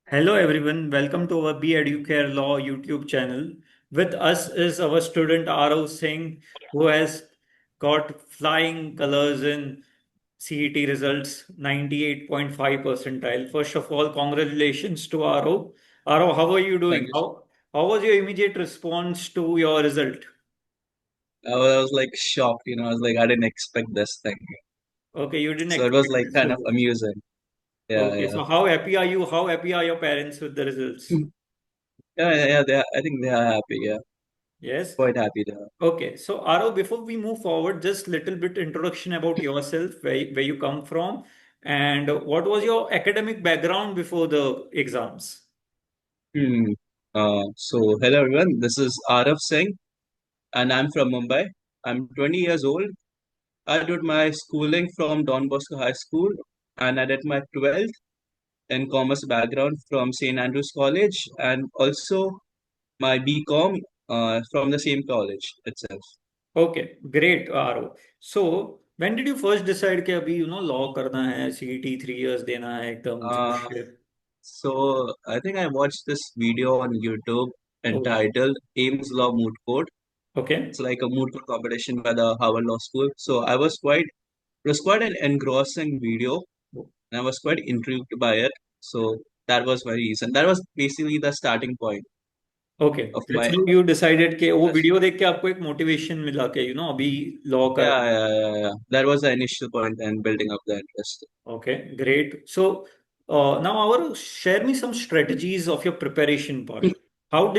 Hello everyone, welcome to our beducare Law YouTube channel. With us is our student Aarav Singh, who has got flying colors in CET results 98.5 percentile. First of all, congratulations to Aarav. Aarav, how are you Thank doing? you. How was your immediate response to your result? I was like shocked, I was like, I didn't expect this thing. Okay, you didn't So it was expect like this kind of result. amusing. Yeah, Okay, yeah. so how happy are you? How happy are your parents with the results? Yeah. I think they are happy. Yeah, Yes. quite happy there. Okay, so Arav, before we move forward, just little bit introduction about yourself, where you come from, and what was your academic background before the exams? Hmm. So hello everyone. This is Aarav Singh, and I'm from Mumbai. I'm 20 years old. I did my schooling from Don Bosco High School, and I did my 12th in commerce background from St. Andrews College, and also my BCom from the same college itself. Okay, great, Arav. So when did you first decide कि अभी law करना है, CET 3 years देना है एकदम जोश Uh, से? So I think I watched this video on YouTube Okay, entitled Ames Law Moot Court. It's okay, like a moot court competition by the Harvard Law School. So it was quite an engrossing video, and I was quite intrigued by it. So that was my reason. That was basically the starting point okay. of That's my how you decided कि वो interest. video देख के आपको एक motivation मिला कि अभी law Yeah, करना है. yeah, yeah, yeah. That was the initial point and building up the interest. Okay, great. So now, our share me some strategies of your preparation part. What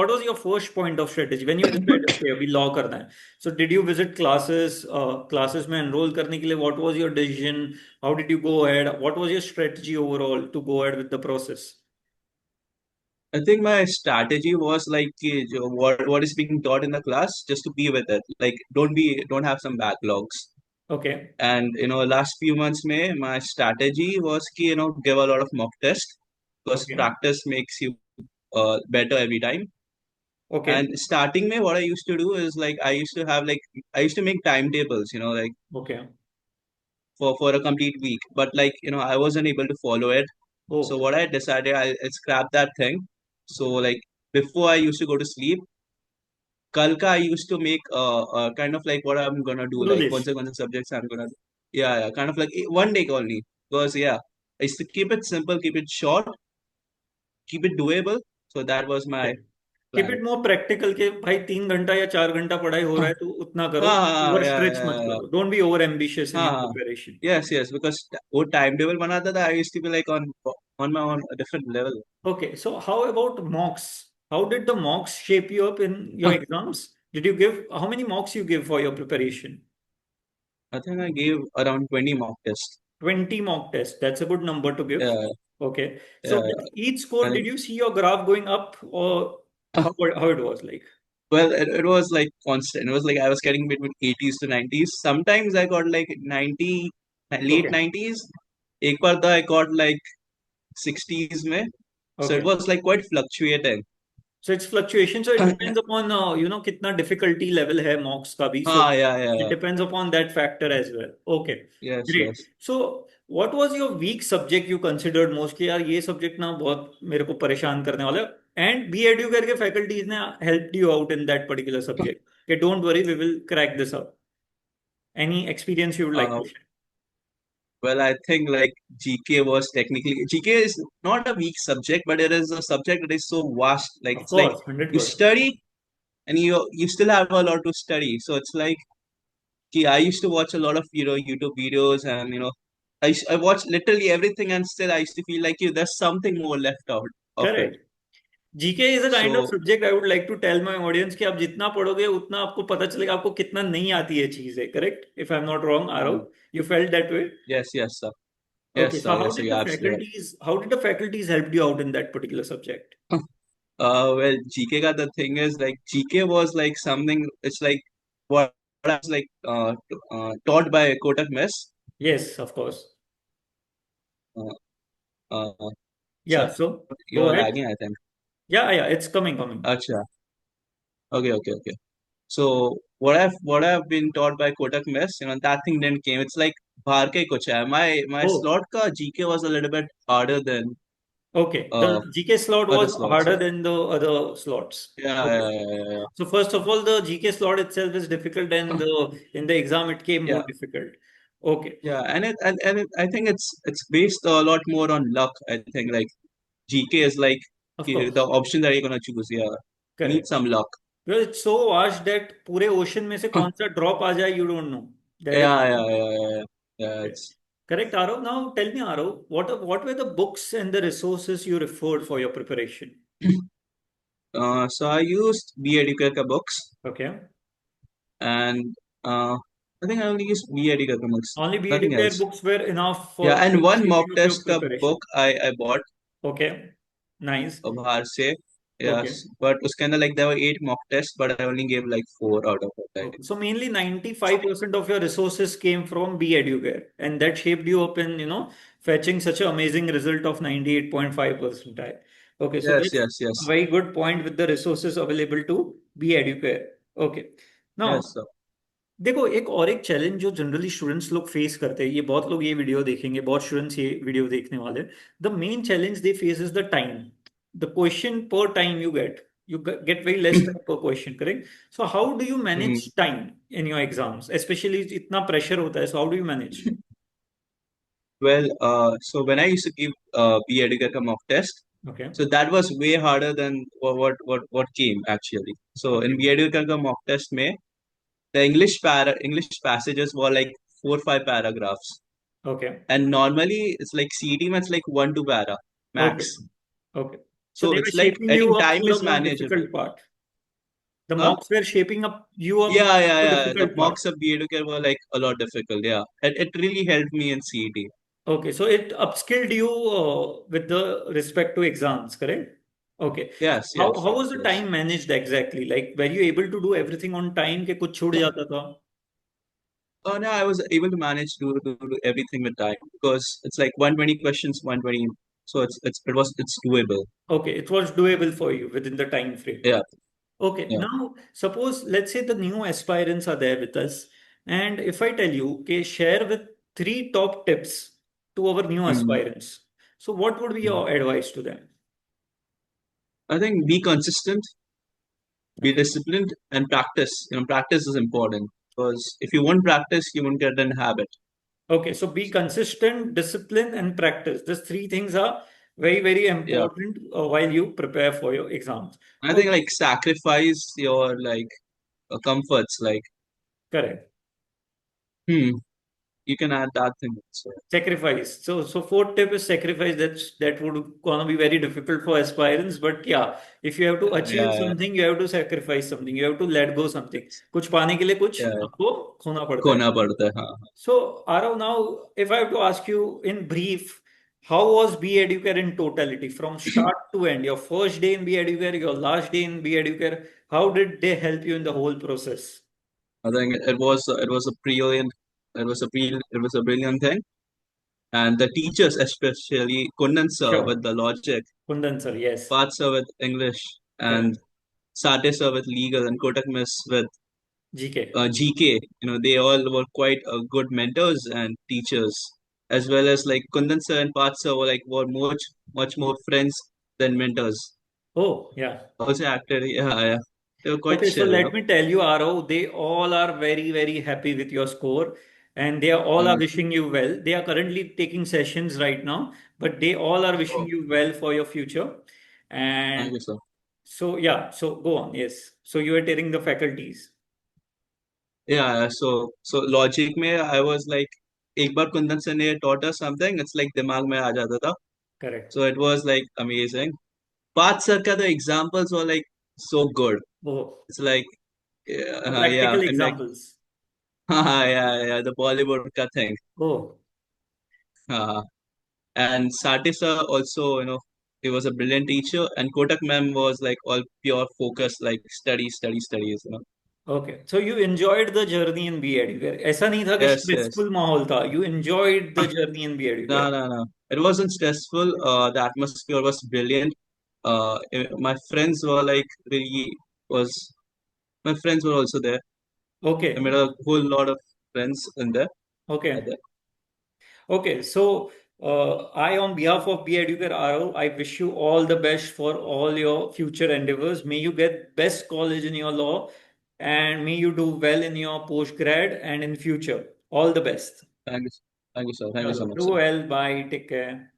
was your first point of strategy when you decided okay अभी law करना है? So did you visit classes? Classes में enroll करने के लिए what was your decision? How did you go ahead? What was your strategy overall to go ahead with the process? I think my strategy was like what is being taught in the class, just to be with it. Like don't have some backlogs. Okay, And last few months mein, my strategy was ki, give a lot of mock test because okay, practice makes you better every time. okay, And starting mein, what I used to do is like I used to make timetables, like okay. for a complete week. But like I wasn't able to follow it. So Oh, what I decided, I scrap that thing. So like before I used to go to sleep, Kalka, I used to make kind of like what I'm gonna do, to-do like list. consequences subjects I'm gonna do. Yeah, kind of like one day only. Because yeah, I used to keep it simple, keep it short, keep it doable. So that was my keep plan. It more practical के भाई 3 घंटा या 4 घंटा पढ़ाई हो रहा है तो उतना करो, ओवर Yeah, स्ट्रेच मत yeah, करो, don't be over ambitious in your yeah. Preparation. Yes, because वो timetable बनाता था, I used to be like on my own a different level. Okay, so how about mocks? How did the mocks shape you up in your exams? Did you give how many mocks you give for your preparation? I think I gave around 20 mock tests. 20 mock tests. That's a good number to give. Yeah, Okay. So yeah. with each score, And did you see your graph going up or how it was like? well, it was like constant. It was like I was getting between 80s to 90s. Sometimes I got like 90, late Okay. 90s. एक बार तो I got like 60s में. So it Okay. was like quite fluctuating. So it's fluctuation. So it depends upon कितना difficulty level है mocks का भी. So it Yeah. depends upon that factor as well. Okay, Yes, great. yes. So what was your weak subject you considered most कि यार ये subject ना बहुत मेरे को परेशान करने वाला है. And B edu करके faculties ने helped you out in that particular subject. Okay, don't worry, we will crack this up. Any experience you would like Uh, to share? well, I think like GK was technically GK is not a weak subject, but it is a subject that is so vast. Like Of it's like course, you 100%. study and you still have a lot to study. So it's like I used to watch a lot of YouTube videos and I watched literally everything and still I used to feel like there's something more left out of it. Correct. GK is a kind of So subject I would like to tell my audience कि आप जितना पढ़ोगे उतना आपको पता चलेगा आपको कितना नहीं आती है चीजें. Correct if I am not wrong mm, Aarav, you felt that way? yes sir, Okay, so yes sir, you're absolutely right. how did the faculties help you out in that particular subject? Well, GK ka the thing is like GK was like something. It's like what I was like taught by Kotak Mess. Yes, of course. Uh, uh, Yeah, so so go you're ahead. lagging, I think. Yeah, it's coming. Acha. Okay. So what I've been taught by Kotak Mess, that thing didn't came. It's like बाहर का ही कुछ है. My Oh, slot ka GK was a little bit harder than. Okay, uh, the GK slot other was slots. harder than the other slots. Yeah, Okay. yeah, yeah, yeah. So first of all, the GK slot itself is difficult, and in the exam it came Yeah, more difficult. Okay, yeah, I think it's based a lot more on luck. I think like GK is like of the course, option that you're gonna choose. Yeah, you need correct. some luck. Because it's so vast that पूरे ocean में से कौन सा drop आ जाए, you don't know. That is Yeah, yeah, yeah, yeah, yeah. Yeah, correct. it's Correct, Arav. Now tell me, Arav, what were the books and the resources you referred for your preparation? so I used B Educare books Okay. and I think I only used B Educare books, Only B nothing Educare else. books were enough Yeah, for and the one mock shaping of your test book preparation. I bought Okay. Nice. of Harse. Okay. Yes, but it was kind of like there were eight mock tests, but I only gave like four out of it. Okay. So mainly 95% of your resources came from B Educare, and that shaped you up in, fetching such an amazing result of 98.5 percentile. Okay, so Yes, that's yes, a yes, very good point with the resources available to B Educare. Okay. yes. Now, देखो एक और एक challenge जो generally students लोग face करते हैं, ये बहुत लोग ये वीडियो देखेंगे, बहुत स्टूडेंट्स ये वीडियो देखने वाले, the main challenge they face is the time, the question पर time you get very less time पर question, correct? So how do you manage Mm. Time in your exams, specially इतना pressure होता है, so how do you manage? Well, so when I used to give B Educare mock test, okay. so that was way harder than what came actually. So in okay. B Educare mock test, में the English passages were like 4 5 paragraphs, okay. and normally it's like CET में it's like 1 2 para okay. max. Okay. So So they were it's like shaping I you think up time for is the more manageable. Difficult part, the Huh? Mocks were shaping up you up Yeah, yeah, for the yeah. The difficult part. mocks of B Educare were like a lot difficult. Yeah, it really helped me in CET. Okay, so it upskilled you with the respect to exams, correct? Okay. So Yes, how yes, how was yes, the yes. time managed exactly? Like, were you able to do everything on time के कुछ छूट जाता था? Oh no, I was able to manage to do everything with time because it's like 120 questions, 120. So it's doable. Okay, it was doable for you within the time frame. Yeah, Okay, yeah. now suppose let's say the new aspirants are there with us, and if I tell you, okay, share with three top tips to our new Mm. aspirants. So what would be Mm. your advice to them? I think be consistent, be Okay. disciplined, and practice. Practice is important because if you won't practice, you won't get an habit. Okay, so be consistent, discipline, and practice. These three things are very, very Yeah, important while you prepare for your exams. I think Okay, like sacrifice your like comforts. Like, correct. hmm, you can add that thing also. Sacrifice. So fourth tip is sacrifice. That would gonna be very difficult for aspirants, but yeah, if you have to achieve Yeah, yeah, something, you have to sacrifice something. You have to let go something. कुछ पाने के लिए कुछ yeah. आपको खोना पड़ता है. खोना पड़ता है हाँ. So, Arav, now if I have to ask you in brief, how was B Educare in totality from start to end? Your first day in B Educare, your last day in B Educare, how did they help you in the whole process? I think it was a brilliant it was a brilliant thing. And the teachers, especially Kundan sir with Sure. the logic, Kundan sir, yes. Path sir with English, and Correct. Sate sir with legal, and Kotak miss with GK. GK. They all were quite good mentors and teachers, as well as like Kundan sir and Path sir were much more friends than mentors. Oh, yeah. Also acted, yeah, yeah. They were quite Okay, so chill. let me tell you, Arav, they all are very, very happy with your score, and they are all are Mm. wishing you well. They are currently taking sessions right now, but they all are wishing Oh, you well for your future. thank And you, sir. so, yeah, so go on. Yes. So you are telling the faculties. Yeah, so logic में I was like एक बार Kundan sir ने taught us something, it's like दिमाग में आ जाता था. Correct. So it was like amazing. Path sir ka the examples were like so good. Oh, It's like the yeah, practical and like examples. yeah, the Bollywood ka thing. Oh, Uh, and Sati sir also, he was a brilliant teacher, and Kotak ma'am was like all pure focus, like studies. okay. So you enjoyed the journey in B Educare. ऐसा नहीं था कि Yes, yes. stressful माहौल था. You enjoyed the journey in B No, Educare. no, no. It wasn't stressful. The atmosphere was brilliant. My friends were like really was. My friends were also there. I Okay. made a whole lot of friends in there. At Okay. there. Okay. So On behalf of beducare Aarav, I wish you all the best for all your future endeavors. May you get best college in your law, and may you do well in your post grad and in future. All the best. Thank you. Thank you, sir. Thank you so Chalo, much, do sir. well. Bye. Take care.